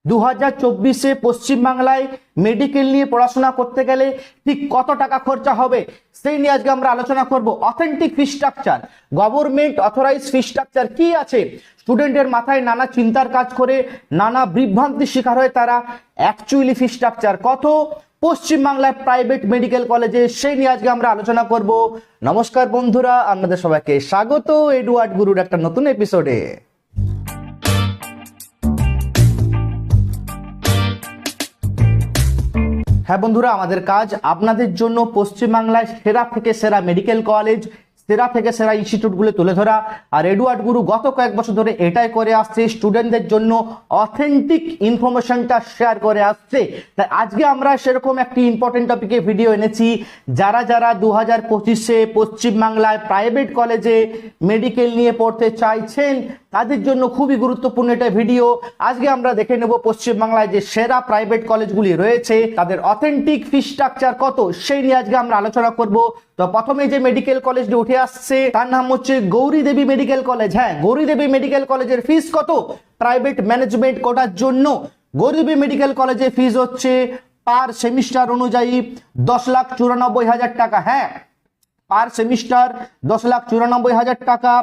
2024-এ পশ্চিমবাংলায় মেডিকেল নিয়ে পড়াশোনা করতে গেলে ঠিক কত টাকা খরচা হবে সেই নিয়ে আজকে আমরা আলোচনা করব। Authentic fee structure, government authorize fee structure কি আছে, স্টুডেন্টের মাথায় নানা চিন্তার কাজ করে, নানা বিভ্রান্তির শিকার হয়ে তারা অ্যাকচুয়ালি ফি স্ট্রাকচার কত পশ্চিমবাংলায় প্রাইভেট মেডিকেল কলেজে, সেই নিয়ে আজকে আমরা আলোচনা করব। নমস্কার বন্ধুরা, আপনাদের সবাইকে স্বাগত এডুয়ার্ড গুরুর একটা নতুন এপিসোডে। হ্যাঁ বন্ধুরা, আমাদের কাজ আপনাদের জন্য পশ্চিমবাংলায় সেরা থেকে সেরা মেডিকেল কলেজ, সেরা থেকে সেরা ইনস্টিটিউটগুলো তুলে ধরা। আর এডুয়ার্ড গুরু গত কয়েক বছর ধরে এটাই করে আসছে, স্টুডেন্টদের জন্য অথেন্টিক ইনফরমেশনটা শেয়ার করে আসছে। তাই আজকে আমরা সেরকম একটি ইম্পর্টেন্ট টপিকে ভিডিও এনেছি। যারা 2025-এ পশ্চিমবাংলায় প্রাইভেট কলেজে মেডিকেল নিয়ে পড়তে চাইছেন তাদের জন্য খুবই গুরুত্বপূর্ণ এটা ভিডিও। আজকে আমরা দেখে নেব পশ্চিমবাংলায় যে সেরা প্রাইভেট কলেজগুলি রয়েছে তাদের অথেন্টিক ফি স্ট্রাকচার কত, সেই নিয়ে আজকে আমরা আলোচনা করব। তো প্রথমে যে মেডিকেল কলেজটি উঠে আসছে তার নাম হচ্ছে গৌরী দেবী মেডিকেল কলেজ। হ্যাঁ, গৌরী দেবী মেডিকেল কলেজের ফিস কত? প্রাইভেট ম্যানেজমেন্ট কোটার জন্য গৌরী দেবী মেডিকেল কলেজের ফিস হচ্ছে পার সেমিস্টার অনুযায়ী 10,94,000 টাকা। হ্যাঁ, পার সেমিস্টার 10,94,000 টাকা।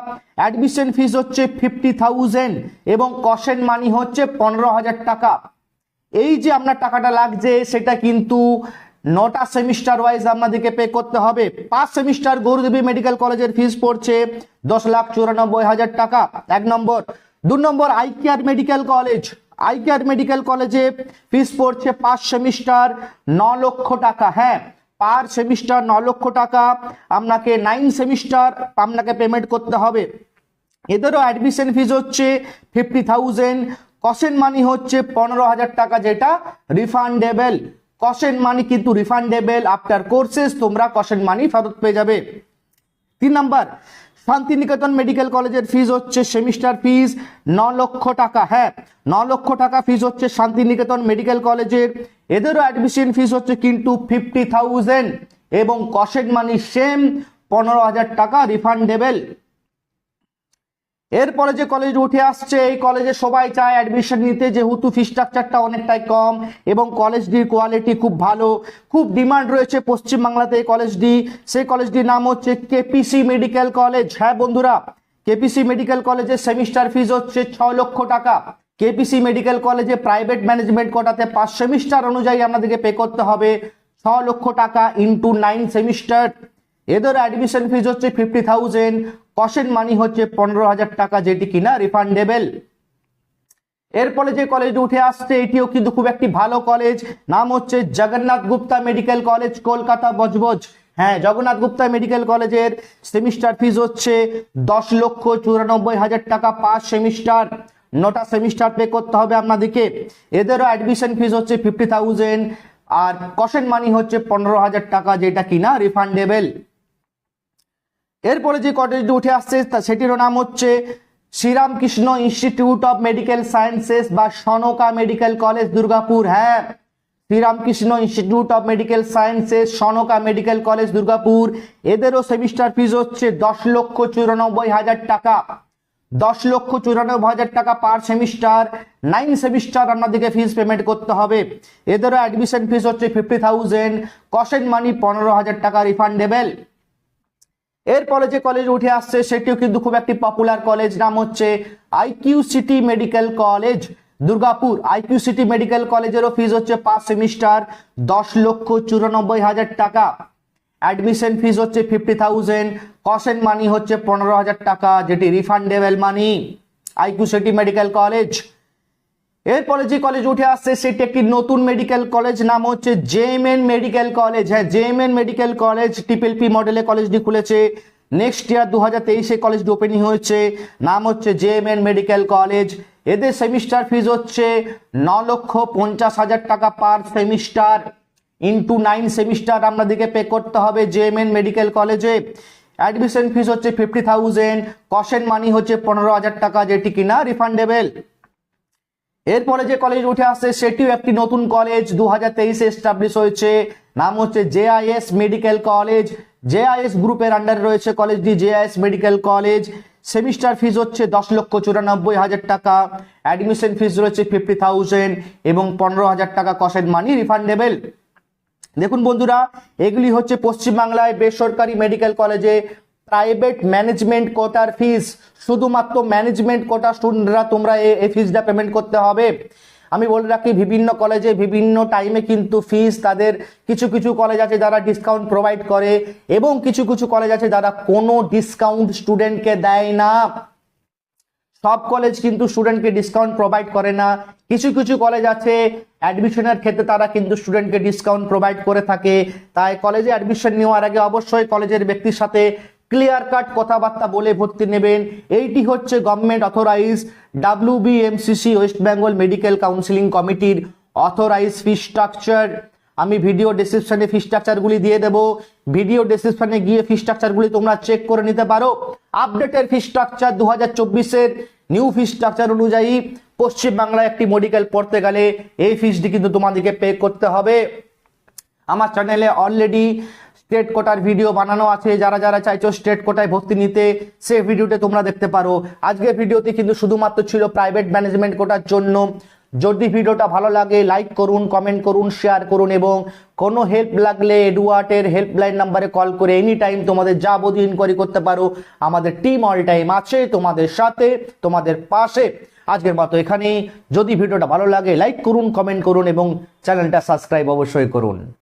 অ্যাডমিশন ফিস হচ্ছে 50,000 এবং কশন মানি হচ্ছে 15,000 টাকা। এই যে আপনার টাকাটা লাগছে সেটা কিন্তু 9টা সেমিস্টার ওয়াইজ আপনাদেরকে পে করতে হবে। 5 সেমিস্টার গৌরদেবী মেডিকেল কলেজের ফিস পড়ছে 10,94,000 টাকা, 1 নম্বর। 2 নম্বর ICARE medical college. ICARE medical কলেজে ফিস পড়ছে 5 সেমিস্টার 9 লক্ষ টাকা। হ্যাঁ, পার সেমিস্টার 9 লক্ষ টাকা আপনাকে 9 সেমিস্টার আপনাকে পেমেন্ট করতে হবে। এদেরও অ্যাডমিশন ফিস হচ্ছে 50,000, কশন মানি হচ্ছে 15,000 টাকা, যেটা রিফান্ডেবল। কশন মানি কিন্তু রিফান্ডেবল, আফটার কোর্সেস তোমরা কশন মানি ফেরত পেয়ে যাবে। 3 নাম্বার শান্তিনিকেতন মেডিকেল কলেজের ফিস হচ্ছে সেমিস্টার ফিস 9 লক্ষ টাকা। হ্যাঁ, 9 লক্ষ টাকা ফিস হচ্ছে শান্তিনিকেতন মেডিকেল কলেজের। এদেরও অ্যাডমিশন ফিস হচ্ছে কিন্তু 50,000 এবং কশন মানি সেম 15,000 টাকা রিফান্ডেবল। এরপরে যে কলেজ উঠে আসছে এই কলেজে সবাই চায় অ্যাডমিশন নিতে, যেহেতু ফি স্ট্রাকচারটা অনেকটাই কম এবং কলেজটির কোয়ালিটি খুব ভালো, খুব ডিমান্ড রয়েছে পশ্চিমবাংলাতে এই কলেজটি। সেই কলেজটির নাম হচ্ছে কেপিসি মেডিকেল কলেজ। হ্যাঁ বন্ধুরা, কেপিসি মেডিকেল কলেজের সেমিস্টার ফিস হচ্ছে 6 লক্ষ টাকা। কেপিসি মেডিকেল কলেজে প্রাইভেট ম্যানেজমেন্ট কোটাতে 5 সেমিস্টার অনুযায়ী আপনাদেরকে পে করতে হবে 6 লক্ষ টাকা ইন্টু 9 সেমিস্টার। এদের অ্যাডমিশন ফিস হচ্ছে 50,000, কশন মানি হচ্ছে 15,000 টাকা, যেটি কিনা রিফান্ডেবল। এরপরে যে কলেজটি উঠে আসছে এটিও কিন্তু খুব একটি ভালো কলেজ, নাম হচ্ছে জগন্নাথ গুপ্তা মেডিকেল কলেজ, কলকাতা বজবজ। হ্যাঁ, জগন্নাথ গুপ্তা মেডিকেল কলেজের সেমিস্টার ফিস হচ্ছে 10,94,000 টাকা, 5 সেমিস্টার 9টা সেমিস্টার পে করতে হবে আপনাদেরকে। এদেরও অ্যাডমিশন ফিস হচ্ছে 50,000 আর কশন মানি হচ্ছে 15,000 টাকা, যেটা কিনা রিফান্ডেবল। এরপরে যে কলেজটি উঠে আসছে সেটির নাম হচ্ছে Sriramakrishna institute of medical sciences বা সনকা মেডিকেল কলেজ, দুর্গাপুর। হ্যাঁ, Sriramakrishna institute of medical sciences Sonka medical college, Durgapur. এদেরও সেমিস্টার ফিস হচ্ছে 10,94,000 টাকা, 10,94,000 টাকা পার সেমিস্টার। 9 সেমিস্টার আপনাদেরকে ফিস পেমেন্ট করতে হবে। এদেরও অ্যাডমিশন ফিস হচ্ছে 50,000, কশন মানি 15,000 টাকা রিফান্ডেবল। এরপরে যে কলেজ উঠে আসছে সেটিও কিন্তু খুব একটি পপুলার কলেজ, নাম হচ্ছে IQ City medical college, Durgapur. IQ City medical কলেজেরও ফিস হচ্ছে 5 সেমিস্টার 10,94,000 টাকা। অ্যাডমিশন ফিস হচ্ছে 50,000, কশন মানি হচ্ছে 15,000 টাকা, যেটি refundable money. IQ City medical college. এরপরে যে কলেজ উঠে আসছে সেটি একটি নতুন মেডিকেল কলেজ, নাম হচ্ছে জেএমএন মেডিকেল কলেজ। হ্যাঁ, জেএমএন মেডিকেল কলেজ TPLP মডেলে কলেজটি খুলেছে। নেক্সট ইয়ার 2023-এ কলেজটি ওপেনিং হয়েছে, নাম হচ্ছে জেএমএন মেডিকেল কলেজ। এদের সেমিস্টার ফিস হচ্ছে 9,50,000 টাকা পার সেমিস্টার ইন্টু 9 সেমিস্টার আপনাদেরকে পে করতে হবে জেএমএন মেডিকেল কলেজে। অ্যাডমিশন ফিস হচ্ছে 50,000, কশন মানি হচ্ছে 15,000 টাকা, যেটি কিনা রিফান্ডেবল। এরপরে যে কলেজ উঠে আসছে সেটিও একটি নতুন কলেজ, 2023-এ এস্টাবলিশ হয়েছে, নাম হচ্ছে JIS মেডিকেল কলেজ, জেআইএস গ্রুপের আন্ডারে রয়েছে কলেজটি, জেআইএস মেডিকেল কলেজ। সেমিস্টার ফিজ হচ্ছে 10,94,000 টাকা, অ্যাডমিশন ফিজ রয়েছে 50,000 এবং 15,000 টাকা কসেট মানি রিফান্ডেবল। দেখুন বন্ধুরা, এগুলি হচ্ছে পশ্চিমবাংলায় বেসরকারি মেডিকেল কলেজে প্রাইভেট ম্যানেজমেন্ট কোটার ফিজ। শুধুমাত্র ম্যানেজমেন্ট কোটা স্টুডেন্টরা তোমরা এই ফিজটা পেমেন্ট করতে হবে। আমি বলে রাখি, বিভিন্ন কলেজে বিভিন্ন টাইমে কিন্তু ফিজ তাদের কিছু কিছু কলেজ আছে যারা ডিসকাউন্ট প্রোভাইড করে এবং কিছু কিছু কলেজ আছে যারা কোনো ডিসকাউন্ট স্টুডেন্টকে দেয় না। সব কলেজ কিন্তু স্টুডেন্টকে ডিসকাউন্ট প্রোভাইড করে না। কিছু কিছু কলেজ আছে অ্যাডমিশনের ক্ষেত্রে তারা কিন্তু স্টুডেন্টকে ডিসকাউন্ট প্রোভাইড করে থাকে। তাই কলেজে অ্যাডমিশন নেওয়ার আগে অবশ্যই কলেজের ব্যক্তির সাথে ক্লিয়ার কাট কথাবার্তা বলে ভর্তি নেবেন। এইটি হচ্ছে government authorize WBMCC West Bengal medical counselling কমিটির অথরাইজ ফি স্ট্রাকচার। আমি ভিডিও ডেসক্রিপশনে ফি স্ট্রাকচারগুলি দিয়ে দেবো, ভিডিও ডেসক্রিপশনে গিয়ে ফি স্ট্রাকচারগুলি তোমরা চেক করে নিতে পারো। আপডেটের ফি স্ট্রাকচার 2024-এর নিউ ফি স্ট্রাকচার অনুযায়ী পশ্চিমবাংলায় একটি মেডিকেল পড়তে গেলে এই ফিসটি কিন্তু তোমাদেরকে পে করতে হবে। আমার চ্যানেলে অলরেডি স্টেট কোটার ভিডিও বানানো আছে, যারা যারা চাইছো স্টেট কোটায় ভর্তি নিতে সেই ভিডিওতে তোমরা দেখতে পারো। আজকের ভিডিওতে কিন্তু শুধুমাত্র ছিল প্রাইভেট ম্যানেজমেন্ট কোটার জন্য। যদি ভিডিওটা ভালো লাগে লাইক করুন, কমেন্ট করুন, শেয়ার করুন এবং কোনো হেল্প লাগলে এডুয়ার্টের হেল্পলাইন নাম্বারে কল করে এনি টাইম তোমাদের যাবতীয় ইনকোয়ারি করতে পারো। আমাদের টিম অল টাইম আছে তোমাদের সাথে, তোমাদের পাশে। আজকের মতো এখানেই। যদি ভিডিওটা ভালো লাগে লাইক করুন, কমেন্ট করুন এবং চ্যানেলটা সাবস্ক্রাইব অবশ্যই করুন।